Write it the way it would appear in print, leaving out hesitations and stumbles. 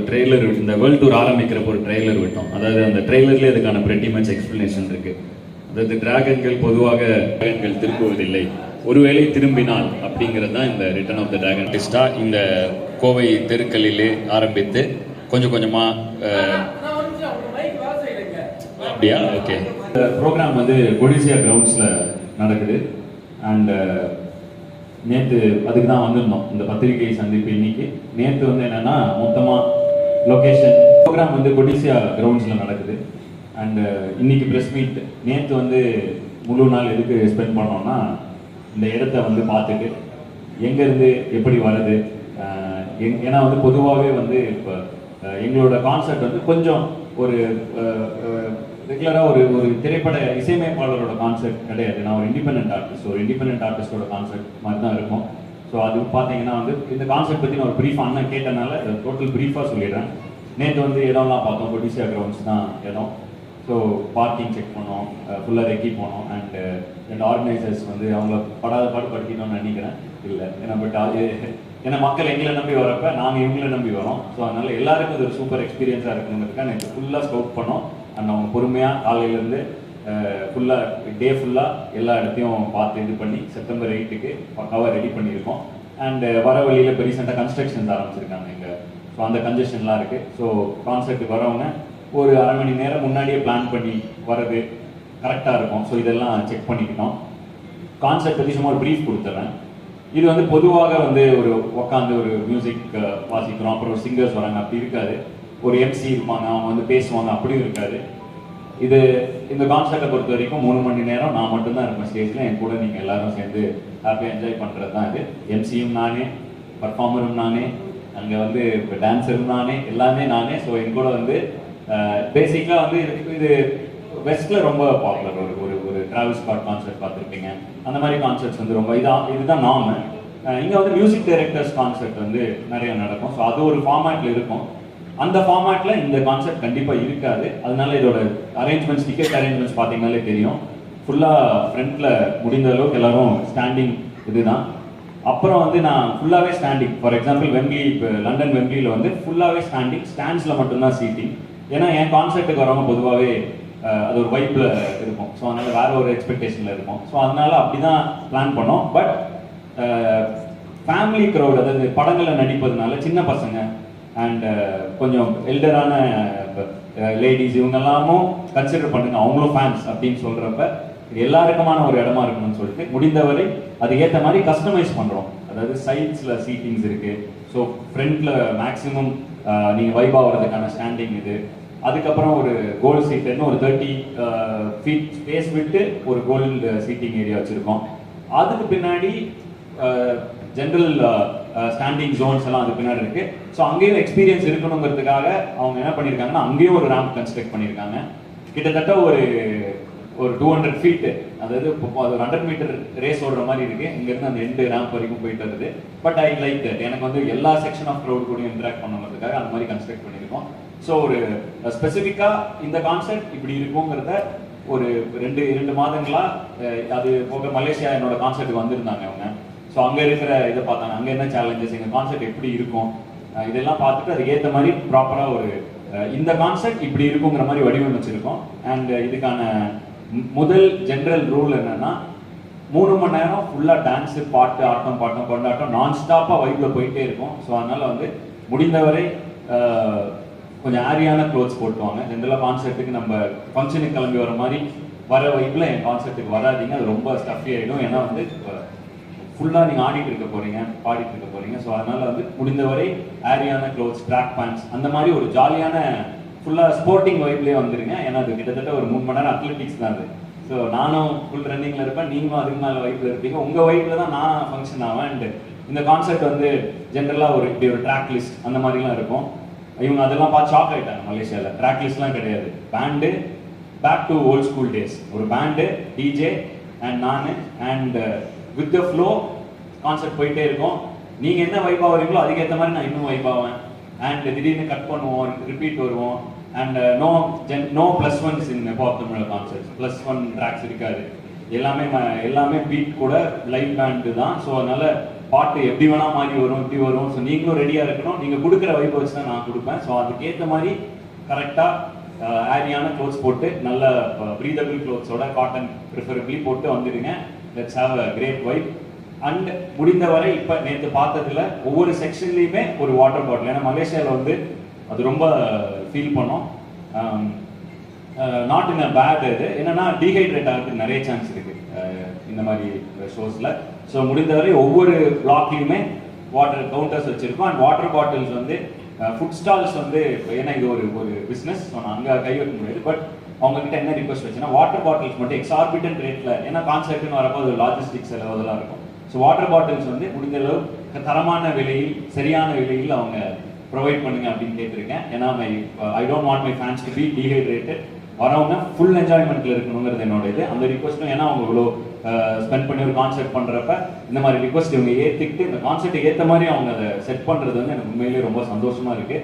Trailer, இந்த world tour ஆரம்பிக்கிறப்போ ஒரு trailer விட்டோம். அதாவது அந்த ட்ரெய்லர்லேயே அதுக்கான pretty much எக்ஸ்பிளனேஷன் இருக்கு. அதாவது டிராகன்கள் பொதுவாக டிராகன்கள் திரும்புவதில்லை, ஒருவேளை திரும்பினால் அப்படிங்கிறது தான் இந்த ரிட்டர்ன் ஆஃப் த டிராகன். டெஸ்டாக இந்த கோவை தெருக்களிலே ஆரம்பித்து கொஞ்சம் கொஞ்சமாக அப்படியா ஓகே. இந்த ப்ரோக்ராம் வந்து கொடிசியா கிரவுண்ட்ஸில் நடக்குது. அண்ட் நேற்று அதுக்கு தான் வந்திருந்தோம், இந்த பத்திரிகை சந்திப்பு இன்னைக்கு. நேற்று வந்து என்னென்னா மொத்தமாக லொக்கேஷன் ப்ரோக்ராம் வந்து கொடிசியா கிரவுண்ட்ஸில் நடக்குது. அண்டு இன்னைக்கு ப்ரெஸ் மீட். நேற்று வந்து முழு நாள் எதுக்கு ஸ்பெண்ட் பண்ணோம்னா, இந்த இடத்த வந்து பார்த்துட்டு எங்கேருந்து எப்படி வருது. ஏன்னா வந்து பொதுவாகவே வந்து இப்போ எங்களோட கான்செப்ட் வந்து கொஞ்சம் ஒரு ரெகுலராக ஒரு திரைப்பட இசையமைப்பாளரோட கான்செப்ட் கிடையாது. நான் ஒரு இண்டிபெண்டன்ட் ஆர்டிஸ்ட், ஒரு இண்டிபெண்டன்ட் ஆர்டிஸ்டோட கான்செப்ட் மாதிரி தான் இருக்கும். ஸோ அது பார்த்தீங்கன்னா வந்து இந்த கான்செப்ட் பற்றி நான் ஒரு ப்ரீஃப் அண்ணன் கேட்டனால டோட்டல் ப்ரீஃபாக சொல்லிடுறேன். நேற்று வந்து இடம்லாம் பார்த்தோம், கொடிசியா கிரவுண்ட்ஸ் தான் இடம். ஸோ பார்க்கிங் செக் பண்ணோம், ஃபுல்லாக ரெக்கி போனோம். அண்டு ரெண்டு ஆர்கனைசர்ஸ் வந்து அவங்கள படாத பாடுபடுத்தினோன்னு நினைக்கிறேன். இல்லை ஏன்னா பட் அது ஏன்னா மக்கள் எங்களை நம்பி வரப்ப நாங்கள் இவங்களை நம்பி வரோம். ஸோ அதனால் எல்லாருக்கும் இது ஒரு சூப்பர் எக்ஸ்பீரியன்ஸாக இருக்கணுங்கிறதுக்காக எனக்கு ஃபுல்லாக ஸ்கவுட் பண்ணோம். அண்ட் அவங்க பொறுமையாக காலையிலேருந்து ஃபுல்லாக டே ஃபுல்லாக எல்லா இடத்தையும் பார்த்து இது பண்ணி செப்டம்பர் 8க்கு பக்காவாக ரெடி பண்ணியிருக்கோம். அண்டு வர வழியில் இப்போ ரீசெண்டாக கன்ஸ்ட்ரக்ஷன்ஸ் ஆரம்பிச்சிருக்காங்க இங்கே. ஸோ அந்த கன்ஜெஷன்லாம் இருக்குது. ஸோ கான்செர்ட்டுக்கு வரவங்க ஒரு அரை மணி நேரம் முன்னாடியே பிளான் பண்ணி வர்றது கரெக்டாக இருக்கும். ஸோ இதெல்லாம் செக் பண்ணிக்கிட்டோம். கான்செப்ட் பற்றி சும்மா ஒரு ப்ரீஃப் கொடுத்துட்றேன். இது வந்து பொதுவாக வந்து ஒரு உட்காந்து ஒரு மியூசிக் வாசிக்கிறோம், அப்புறம் ஒரு சிங்கர்ஸ் வராங்க, அப்படி இருக்காது. ஒரு எம்சி இருப்பாங்க, அவங்க வந்து பேசுவாங்க, அப்படியும் இருக்காது. இது இந்த கான்செப்டை பொறுத்த வரைக்கும் 3 மணி நேரம் நான் மட்டும்தான் இருப்பேன் ஸ்டேஜில். என் கூட நீங்கள் எல்லாரும் சேர்ந்து ஹாப்பியாக என்ஜாய் பண்ணுறது தான் இது. எம்சியும் நானே, பர்ஃபார்மரும் நானே, அங்கே வந்து இப்போ டான்ஸரும் நானே, எல்லாமே நானே. ஸோ என் கூட வந்து பேசிக்காக வந்து இது வெஸ்ட்டில் ரொம்ப பாப்புலர். ஒரு ஒரு டிராவல் ஸ்பாட் கான்செர்ட் பார்த்துருப்பீங்க, அந்த மாதிரி கான்செர்ட்ஸ் வந்து ரொம்ப இதுதான் நாம. இங்கே வந்து மியூசிக் டைரக்டர்ஸ் கான்செர்ட் வந்து நிறைய நடக்கும். ஸோ அது ஒரு ஃபார்மேட்டில் இருக்கும். அந்த ஃபார்மேட்டில் இந்த கான்செப்ட் கண்டிப்பாக இருக்காது. அதனால இதோட அரேஞ்ச்மெண்ட்ஸ், டிக்கெட் அரேஞ்ச்மெண்ட்ஸ் பார்த்தீங்கன்னாலே தெரியும். ஃபுல்லாக ஃப்ரண்ட்டில் முடிந்த அளவுக்கு எல்லாரும் ஸ்டாண்டிங் இதுதான். அப்புறம் வந்து நான் ஃபுல்லாகவே ஸ்டாண்டிங். ஃபார் எக்ஸாம்பிள் வெம்ப்ளி, இப்போ லண்டன் வெம்ப்ளியில் வந்து ஃபுல்லாகவே ஸ்டாண்டிங், ஸ்டாண்ட்ஸில் மட்டும்தான் சீட்டிங். ஏன்னா என் கான்செப்ட்டுக்கு வரவங்க பொதுவாகவே அது ஒரு வைப்பில் இருக்கும். ஸோ அதனால் வேற ஒரு எக்ஸ்பெக்டேஷனில் இருக்கும். ஸோ அதனால அப்படி தான் பிளான் பண்ணோம். பட் ஃபேமிலி க்ரௌட், அதாவது படங்களில் நடிப்பதுனால சின்ன பசங்க அண்ட் கொஞ்சம் எல்டரான லேடிஸ் இவங்கெல்லாமும் கன்சிடர் பண்ணுங்க, அவங்களும் ஃபேன்ஸ் அப்படின்னு சொல்கிறப்ப இது எல்லாருக்குமான ஒரு இடமா இருக்கணும்னு சொல்லிட்டு முடிந்தவரை அது ஏற்ற மாதிரி கஸ்டமைஸ் பண்ணுறோம். அதாவது சைட்ஸில் சீட்டிங்ஸ் இருக்குது. ஸோ ஃப்ரண்ட்டில் மேக்ஸிமம் நீங்கள் வைப் ஆகிறதுக்கான ஸ்டாண்டிங் இது. அதுக்கப்புறம் ஒரு கோல்டு சீட்டுன்னு ஒரு 30 feet ஸ்பேஸ் விட்டு ஒரு கோல்டு சீட்டிங் ஏரியா வச்சுருக்கோம். அதுக்கு பின்னாடி ஜென்ரல் ஸ்டாண்டிங் ஜோன்ஸ் எல்லாம் அதுக்கு பின்னாடி இருக்கு. ஸோ அங்கேயும் எக்ஸ்பீரியன்ஸ் இருக்கணுங்கிறதுக்காக அவங்க என்ன பண்ணியிருக்காங்கன்னா அங்கேயும் ஒரு ரேம்ப் கன்ஸ்ட்ரக்ட் பண்ணியிருக்காங்க. கிட்டத்தட்ட ஒரு 200 feet, அதாவது இப்போ அது ஒரு 100 meter ரேஸ் ஓடுற மாதிரி இருக்கு. இங்கேருந்து அந்த எண்டு ரேம்ப் வரைக்கும் போயிட்டு வருது. But I like that. எனக்கு வந்து எல்லா செக்ஷன் ஆஃப் க்ரௌட் கூட இன்ட்ராக்ட் பண்ணுங்கிறதுக்காக அந்த மாதிரி கன்ஸ்ட்ரக்ட் பண்ணியிருக்கோம். ஸோ ஒரு ஸ்பெசிஃபிக்காக இந்த கான்செப்ட் இப்படி இருக்குங்கிறத ஒரு 2 மாதங்களா அது போக மலேசியா என்னோட கான்செப்ட்டுக்கு வந்திருந்தாங்க அவங்க. ஸோ அங்கே இருக்கிற இதை பார்த்தாங்க, அங்கே என்ன சேலஞ்சஸ், எங்கள் கான்செப்ட் எப்படி இருக்கும், இதெல்லாம் பார்த்துட்டு அதுக்கு ஏற்ற மாதிரி ப்ராப்பராக ஒரு இந்த கான்செப்ட் இப்படி இருக்குங்கிற மாதிரி வடிவமைச்சிருக்கோம். அண்ட் இதுக்கான முதல் ஜென்ரல் ரூல் என்னன்னா 3 மணி நேரம் ஃபுல்லாக டான்ஸு, பாட்டு, ஆட்டம், பாட்டம், கொண்டாட்டம் நான் ஸ்டாப்பாக வைப்பில் போயிட்டே இருக்கும். ஸோ அதனால வந்து முடிந்தவரை கொஞ்சம் ஆரியான க்ளோத்ஸ் போட்டுவாங்க. ஜென்ரலாக கான்செப்ட்டுக்கு நம்ம ஃபங்க்ஷனுக்கு கிளம்பி வர மாதிரி வர வைப்பில் என் கான்செப்ட்டுக்கு வராதிங்க, அது ரொம்ப ஸ்டஃபி ஆகிடும். ஏன்னா வந்து ஃபுல்லாக நீங்கள் ஆடிட்டு இருக்க போகிறீங்க, பாடிட்டு இருக்க போகிறீங்க. ஸோ அதனால் வந்து முடிந்தவரை ஆரியான க்ளோத்ஸ், ட்ராக் பேண்ட்ஸ், அந்த மாதிரி ஒரு ஜாலியான ஃபுல்லாக ஸ்போர்ட்டிங் வைப்லேயே வந்துருங்க. ஏன்னா அது கிட்டத்தட்ட ஒரு 3 மணி நேரம் அத்லெட்டிக்ஸ் தான் அது. ஸோ நானும் ஃபுல் ரன்னிங்கில் இருப்பேன், நீங்களும் அதுக்கு மேலே வைப்பில் இருப்பீங்க. உங்கள் வைப்பில் தான் நான் ஃபங்க்ஷன் ஆவேன். அண்ட் இந்த கான்செப்ட் வந்து ஜென்ரலாக இப்படி ஒரு ட்ராக் லிஸ்ட் அந்த மாதிரிலாம் இருக்கும். இவங்க அதெல்லாம் பார்த்து ஷாக் ஆகிட்டாங்க. மலேசியாவில் ட்ராக் லிஸ்ட்லாம் கிடையாது. Band, back to old school days. ஒரு பேண்டு, டிஜே அண்ட் நான், and with the flow concept போயிட்டே இருக்கும். நீங்கள் என்ன வைப் ஆகிறீங்களோ அதுக்கேற்ற மாதிரி நான் இன்னும் வைப் ஆவேன். அண்ட் திடீர்னு கட் பண்ணுவோம், ரிப்பீட் வருவோம். And no +1s in pop Tamil concept. +1 tracks இருக்காது. எல்லாமே பீட் கூட லைவ் பேண்டு தான். ஸோ அதனால பாட்டு எப்படி வேணா மாறி வரும், இப்படி வரும். ஸோ நீங்களும் ரெடியாக இருக்கணும். நீங்கள் கொடுக்குற வைப் வச்சு தான் நான் கொடுப்பேன். ஸோ அதுக்கேற்ற மாதிரி கரெக்டாக ஏரியான க்ளோத்ஸ் போட்டு நல்ல ப்ரீதபிள் க்ளோத்ஸோட காட்டன் ப்ரிஃபரபிளி போட்டு வந்துடுங்க. Let's have a great vibe. And முடிந்தவரை இப்போ நேற்று பார்த்ததுல ஒவ்வொரு செக்ஷன்லேயுமே ஒரு வாட்டர் பாட்டில். ஏன்னா மலேசியாவில் வந்து அது ரொம்ப ஃபீல் பண்ணோம். Not in a bad. இது என்னன்னா டீஹைட்ரேட் ஆகிறதுக்கு நிறைய சான்ஸ் இருக்கு இந்த மாதிரி ஷோஸில். ஸோ முடிந்தவரை ஒவ்வொரு பிளாக்லையுமே வாட்டர் கவுண்டர்ஸ் வச்சிருக்கோம். அண்ட் வாட்டர் பாட்டில்ஸ் வந்து ஃபுட் ஸ்டால்ஸ் வந்து ஏன்னா இது ஒரு பிஸ்னஸ், ஸோ நான் அங்கே கை வைக்க முடியாது. பட் அவங்ககிட்ட என்ன ரிக்வஸ்ட் வச்சுன்னா வாட்டர் பாட்டில்ஸ் மட்டும் எக்ஸார்பிட்டன்ட் ரேட்டில், ஏன்னா கான்செப்ட்னு வரப்போ அது லாஜிஸ்டிக்ஸ் செலவு அதெல்லாம் இருக்கும். ஸோ வாட்டர் பாட்டில்ஸ் வந்து முடிஞ்ச அளவு தரமான விலையில் சரியான விலையில் அவங்க ப்ரொவைட் பண்ணுங்க அப்படின்னு கேட்டிருக்கேன். ஏன்னா I don't want my fans to be dehydrated. வரவங்க ஃபுல் என்ஜாய்மெண்ட்ல இருக்கணுங்கிறது என்னோட இது. அந்த ரிக்வஸ்ட்டும் ஏன்னா அவங்க இவ்வளோ ஸ்பெண்ட் பண்ணி ஒரு கான்செப்ட் பண்ணுறப்ப இந்த மாதிரி ரிக்வஸ்ட் இவங்க ஏற்றுக்கிட்டு இந்த கான்செப்ட் ஏற்ற மாதிரி அவங்க அதை செட் பண்ணுறது வந்து எனக்கு உண்மையிலேயே ரொம்ப சந்தோஷமா இருக்கு.